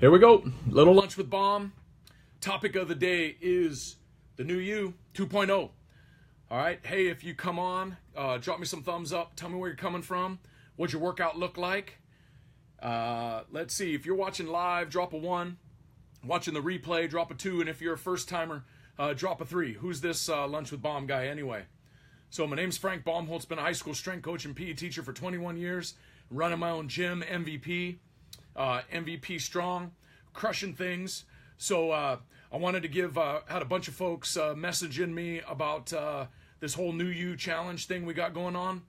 Here we go. Little lunch with Baum. Topic of the day is the new you 2.0. All right. Hey, if you come on, drop me some thumbs up. Tell me where you're coming from. What's your workout look like? Let's see. If you're watching live, drop a 1. Watching the replay, drop a 2. And if you're a first timer, drop a 3. Who's this lunch with Baum guy anyway? So my name's Frank Baumholtz. Been a high school strength coach and PE teacher for 21 years. Running my own gym, MVP. MVP strong, crushing things. So I wanted to give, had a bunch of folks messaging me about this whole New You challenge thing we got going on.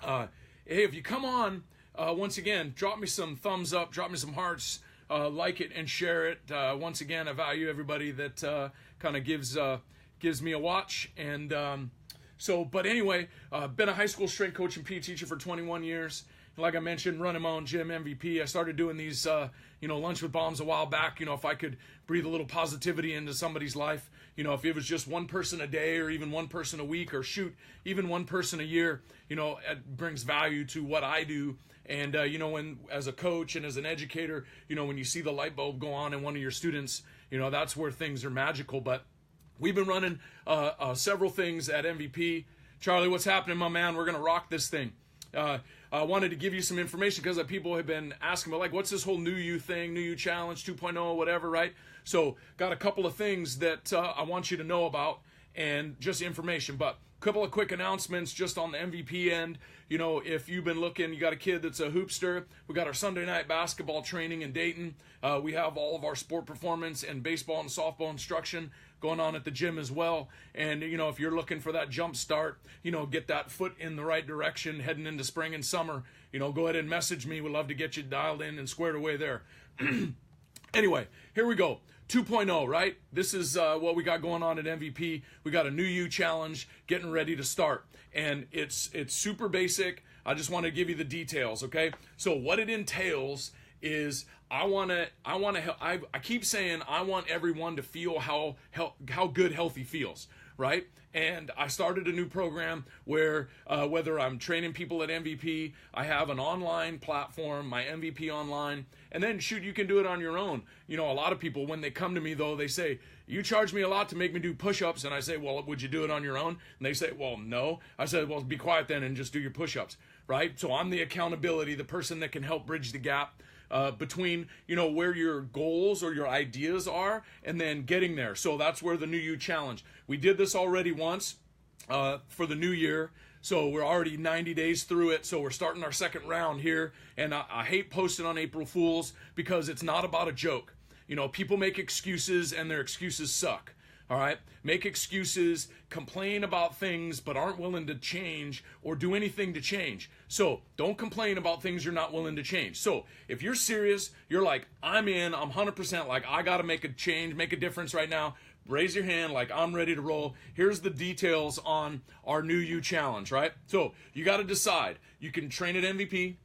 Hey, if you come on, once again, drop me some thumbs up, drop me some hearts, like it and share it. Once again, I value everybody that kind of gives me a watch. And but anyway, been a high school strength coach and PE teacher for 21 years. Like I mentioned, running my own gym, MVP. I started doing these, lunch with Baums a while back. If I could breathe a little positivity into somebody's life, if it was just one person a day or even one person a week or even one person a year, it brings value to what I do. And, when as a coach and as an educator, when you see the light bulb go on in one of your students, that's where things are magical. But we've been running several things at MVP. Charlie, what's happening, my man? We're going to rock this thing. I wanted to give you some information because people have been asking me, what's this whole New You thing, New You Challenge 2.0, whatever, right? So got a couple of things that I want you to know about and just information. But a couple of quick announcements just on the MVP end. If you've been looking, you got a kid that's a hoopster, we got our Sunday night basketball training in Dayton. We have all of our sport performance and baseball and softball instruction going on at the gym as well. And, if you're looking for that jump start, get that foot in the right direction heading into spring and summer, go ahead and message me. We'd love to get you dialed in and squared away there. Anyway, here we go. 2.0, right? This is what we got going on at MVP. We got a New You challenge getting ready to start. And it's super basic. I just want to give you the details, okay? So what it entails is I keep saying I want everyone to feel how good healthy feels, right? And I started a new program where whether I'm training people at MVP, I have an online platform, my MVP Online, and then you can do it on your own. A lot of people, when they come to me though, they say, you charge me a lot to make me do push-ups, and I say, well, would you do it on your own? And they say, well, no. I said, well, be quiet then and just do your push-ups, right? So I'm the accountability, the person that can help bridge the gap between, where your goals or your ideas are and then getting there. So that's where the New You Challenge. We did this already once for the new year. So we're already 90 days through it. So we're starting our second round here. And I hate posting on April Fools because it's not about a joke. People make excuses and their excuses suck. All right, make excuses, complain about things, but aren't willing to change or do anything to change. So don't complain about things you're not willing to change. So if you're serious, you're like, I'm in, I'm 100%, I got to make a change, make a difference right now. Raise your hand, I'm ready to roll. Here's the details on our New You challenge, right? So you got to decide. You can train at MVP.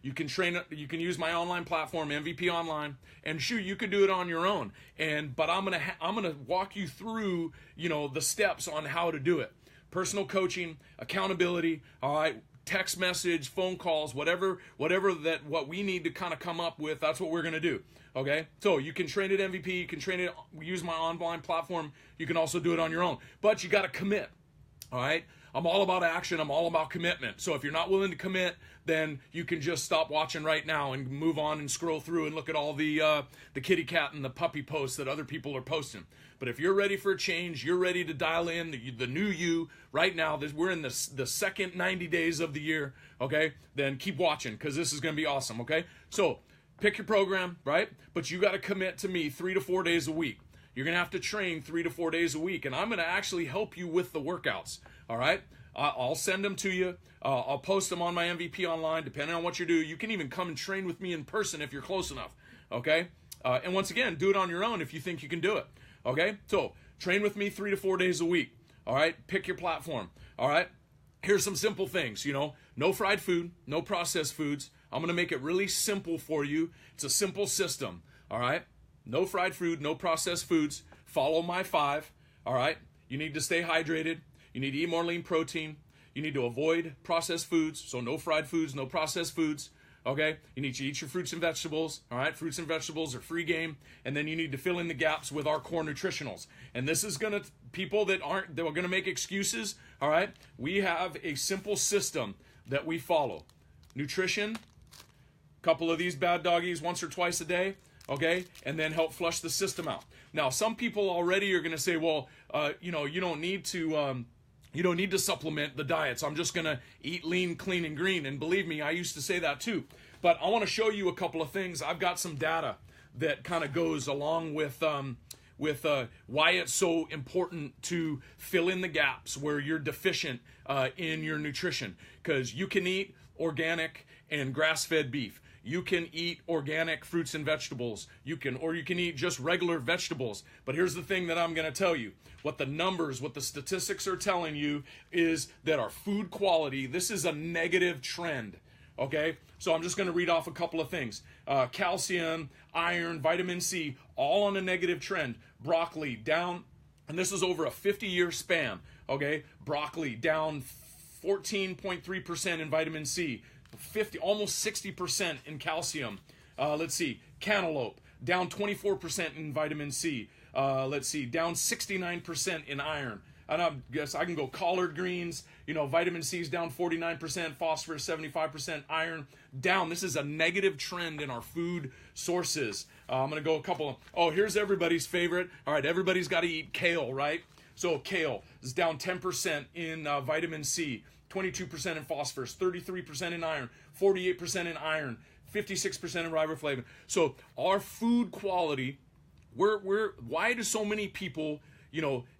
You can use my online platform, MVP Online, and you could do it on your own. But I'm gonna walk you through, the steps on how to do it. Personal coaching, accountability, all right, text message, phone calls, whatever what we need to kind of come up with, that's what we're gonna do. Okay? So you can train at MVP, you can train it, use my online platform, you can also do it on your own. But you gotta commit. All right? I'm all about action. I'm all about commitment. So if you're not willing to commit, then you can just stop watching right now and move on and scroll through and look at all the kitty cat and the puppy posts that other people are posting. But if you're ready for a change, you're ready to dial in the new you right now. We're in the second 90 days of the year, okay? Then keep watching because this is going to be awesome, okay? So pick your program, right? But you got to commit to me 3 to 4 days a week. You're going to have to train 3 to 4 days a week, and I'm going to actually help you with the workouts, all right? I'll send them to you. I'll post them on my MVP Online, depending on what you do. You can even come and train with me in person if you're close enough, okay? And once again, do it on your own if you think you can do it, okay? So train with me 3 to 4 days a week, all right? Pick your platform, all right? Here's some simple things, no fried food, no processed foods. I'm going to make it really simple for you. It's a simple system, all right? No fried food, no processed foods. Follow my 5, all right? You need to stay hydrated. You need to eat more lean protein. You need to avoid processed foods, so no fried foods, no processed foods, Okay, you need to eat your fruits and vegetables. All right, fruits and vegetables are free game, and then you need to fill in the gaps with our core nutritionals. And this is gonna people that are gonna make excuses. All right, we have a simple system that we follow. Nutrition, couple of these bad doggies once or twice a day. Okay, and then help flush the system out. Now, some people already are gonna say, well, you don't need to supplement the diet, so I'm just going to eat lean, clean, and green. And believe me, I used to say that too. But I want to show you a couple of things. I've got some data that kind of goes along with why it's so important to fill in the gaps where you're deficient in your nutrition. Because you can eat organic and grass-fed beef. You can eat organic fruits and vegetables. You can eat just regular vegetables. But here's the thing that I'm going to tell you. What the statistics are telling you is that our food quality, this is a negative trend. Okay? So I'm just going to read off a couple of things. Calcium, iron, vitamin C, all on a negative trend. Broccoli down, and this is over a 50-year span. Okay? Broccoli down 14.3% in vitamin C. Almost 60% in calcium. Let's see, cantaloupe down 24% in vitamin C. Let's see, down 69% in iron. And I guess I can go collard greens. Vitamin C is down 49%, phosphorus 75%, iron down. This is a negative trend in our food sources. I'm gonna go a couple. Here's everybody's favorite. All right, everybody's got to eat kale, right? So kale is down 10% in vitamin C. 22% in phosphorus, 33% in iron, 48% in iron, 56% in riboflavin. So our food quality, why do so many people,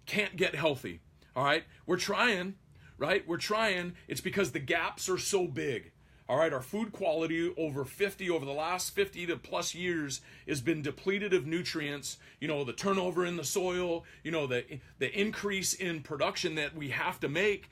can't get healthy? All right, we're trying, right? We're trying. It's because the gaps are so big. All right, our food quality over the last 50 to plus years has been depleted of nutrients. The turnover in the soil, the increase in production that we have to make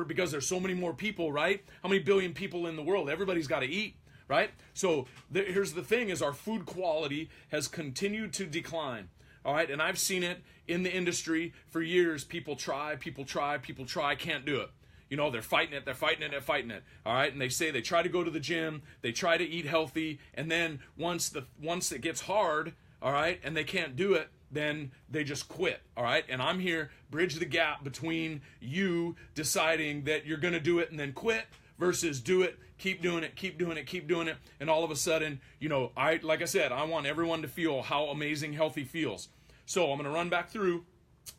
because there's so many more people, right? How many billion people in the world? Everybody's got to eat, right? So here's the thing is our food quality has continued to decline. All right, and I've seen it in the industry for years. People try, can't do it. They're fighting it. All right, and they try to go to the gym, they try to eat healthy, and then once it gets hard, all right, and they can't do it, then they just quit. All right, and I'm here bridge the gap between you deciding that you're going to do it and then quit versus do it, keep doing it, and all of a sudden, like I said, I want everyone to feel how amazing healthy feels. So I'm going to run back through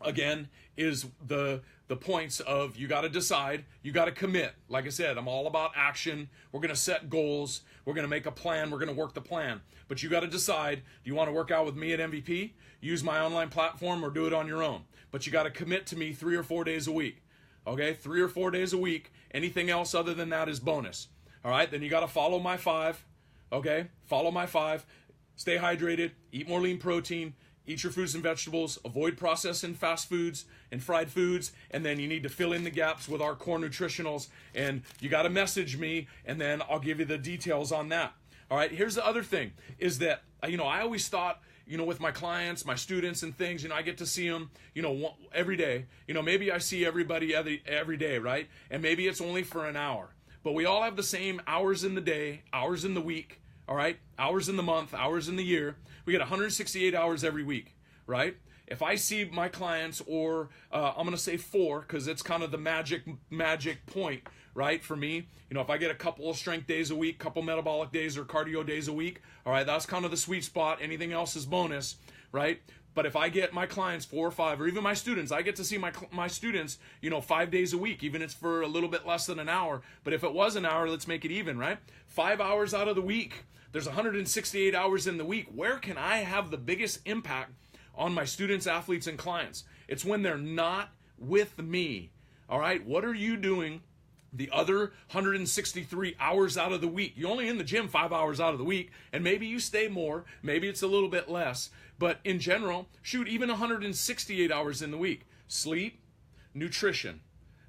again is the points of you got to decide, you got to commit. Like I said, I'm all about action. We're going to set goals. We're going to make a plan. We're going to work the plan. But you got to decide, do you want to work out with me at MVP, use my online platform, or do it on your own? But you got to commit to me 3 or 4 days a week. Okay, 3 or 4 days a week. Anything else other than that is bonus. All right, then you got to follow my 5. Okay, follow my 5. Stay hydrated, eat more lean protein, eat your fruits and vegetables, avoid processed and fast foods and fried foods, and then you need to fill in the gaps with our core nutritionals, and you got to message me, and then I'll give you the details on that. All right, here's the other thing, is that, I always thought, with my clients, my students and things, I get to see them, every day. Maybe I see everybody every day, right? And maybe it's only for an hour. But we all have the same hours in the day, hours in the week, all right? Hours in the month, hours in the year. We get 168 hours every week, right? If I see my clients, or I'm going to say 4, because it's kind of the magic point, right, for me. If I get a couple of strength days a week, couple metabolic days or cardio days a week, all right, that's kind of the sweet spot. Anything else is bonus, right? But if I get my clients 4 or 5, or even my students, I get to see my students, 5 days a week, even if it's for a little bit less than an hour. But if it was an hour, let's make it even, right? 5 hours out of the week. There's 168 hours in the week. Where can I have the biggest impact on my students, athletes, and clients? It's when they're not with me. All right, what are you doing the other 163 hours out of the week? You're only in the gym 5 hours out of the week, and maybe you stay more, maybe it's a little bit less, but in general, shoot, even 168 hours in the week. Sleep, nutrition,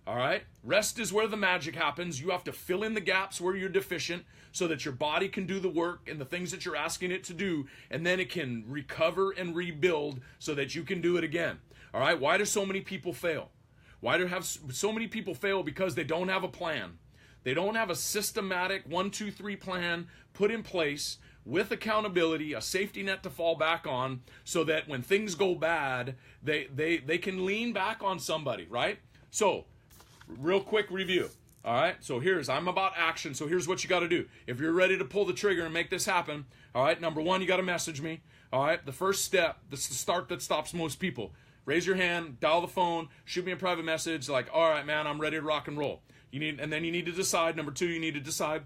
all right? Rest is where the magic happens. You have to fill in the gaps where you're deficient so that your body can do the work and the things that you're asking it to do, and then it can recover and rebuild so that you can do it again. All right, why do so many people fail? Why do so many people fail? Because they don't have a plan. They don't have a systematic 1, 2, 3 plan put in place with accountability, a safety net to fall back on, so that when things go bad, they can lean back on somebody, right? So, real quick review. All right, so I'm about action. So here's what you got to do. If you're ready to pull the trigger and make this happen, all right, number one, you got to message me. All right, the first step, that's the start that stops most people. Raise your hand, dial the phone, shoot me a private message like, all right, man, I'm ready to rock and roll. And then you need to decide. Number two, you need to decide.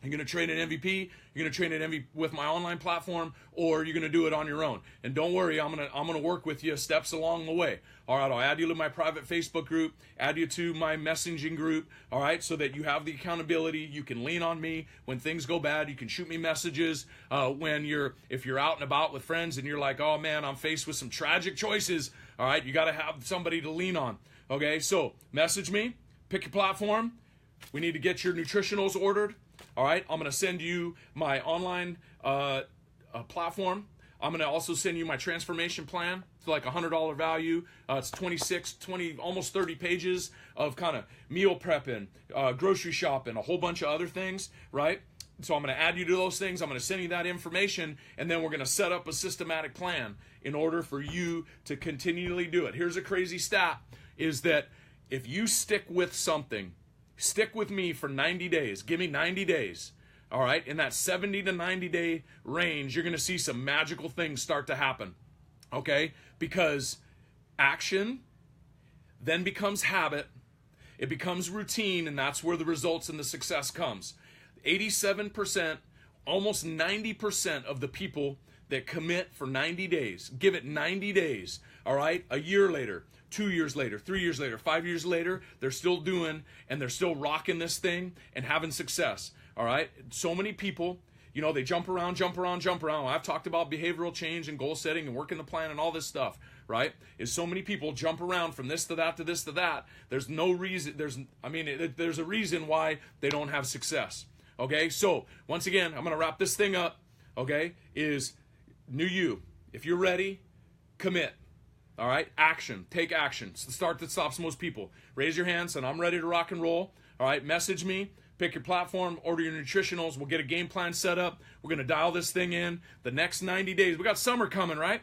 You're going to train an MVP, you're going to train an MVP with my online platform, or you're going to do it on your own. And don't worry, I'm going to work with you steps along the way. All right, I'll add you to my private Facebook group, add you to my messaging group, all right, so that you have the accountability. You can lean on me when things go bad. You can shoot me messages if you're out and about with friends and you're like, oh man, I'm faced with some tragic choices. All right, you got to have somebody to lean on. Okay, so message me, pick your platform. We need to get your nutritionals ordered. All right, I'm going to send you my online platform. I'm going to also send you my transformation plan. It's like $100 value. It's 20, almost 30 pages of kind of meal prepping, grocery shopping, a whole bunch of other things, right? So I'm going to add you to those things. I'm going to send you that information, and then we're going to set up a systematic plan in order for you to continually do it. Here's a crazy stat, is that if you stick with something, stick with me for 90 days. Give me 90 days. All right? In that 70 to 90 day range, you're going to see some magical things start to happen. Okay? Because action then becomes habit. It becomes routine, and that's where the results and the success comes. 87%, almost 90% of the people that commit for 90 days, give it 90 days, all right? A year later, 2 years later, 3 years later, 5 years later, they're still doing and they're still rocking this thing and having success, all right? So many people, they jump around. I've talked about behavioral change and goal setting and working the plan and all this stuff, right? Is so many people jump around from this to that to this to that. There's no reason, there's a reason why they don't have success, okay? So, once again, I'm going to wrap this thing up, okay, is new you. If you're ready, commit. All right, action. Take action. It's the start that stops most people. Raise your hands and I'm ready to rock and roll. All right, message me. Pick your platform. Order your nutritionals. We'll get a game plan set up. We're going to dial this thing in. The next 90 days. We got summer coming, right?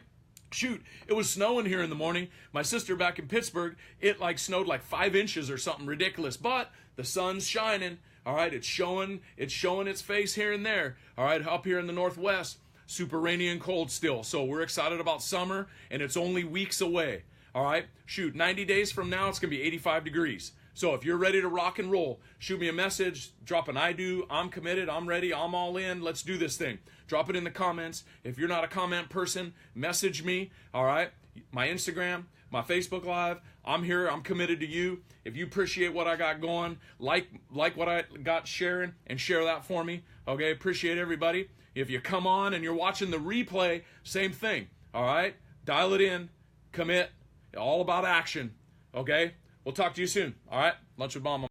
Shoot, it was snowing here in the morning. My sister back in Pittsburgh, it snowed like 5 inches or something ridiculous. But the sun's shining. All right, it's showing its face here and there. All right, up here in the Northwest. Super rainy and cold still. So we're excited about summer, and it's only weeks away. All right? Shoot, 90 days from now, it's going to be 85 degrees. So if you're ready to rock and roll, shoot me a message, drop an I do, I'm committed, I'm ready, I'm all in, let's do this thing. Drop it in the comments. If you're not a comment person, message me, all right? My Instagram, my Facebook Live, I'm here, I'm committed to you. If you appreciate what I got going, like what I got sharing, and share that for me, okay? Appreciate everybody. If you come on and you're watching the replay, same thing, all right? Dial it in, commit, all about action, okay? We'll talk to you soon, all right? Lunch with Baum.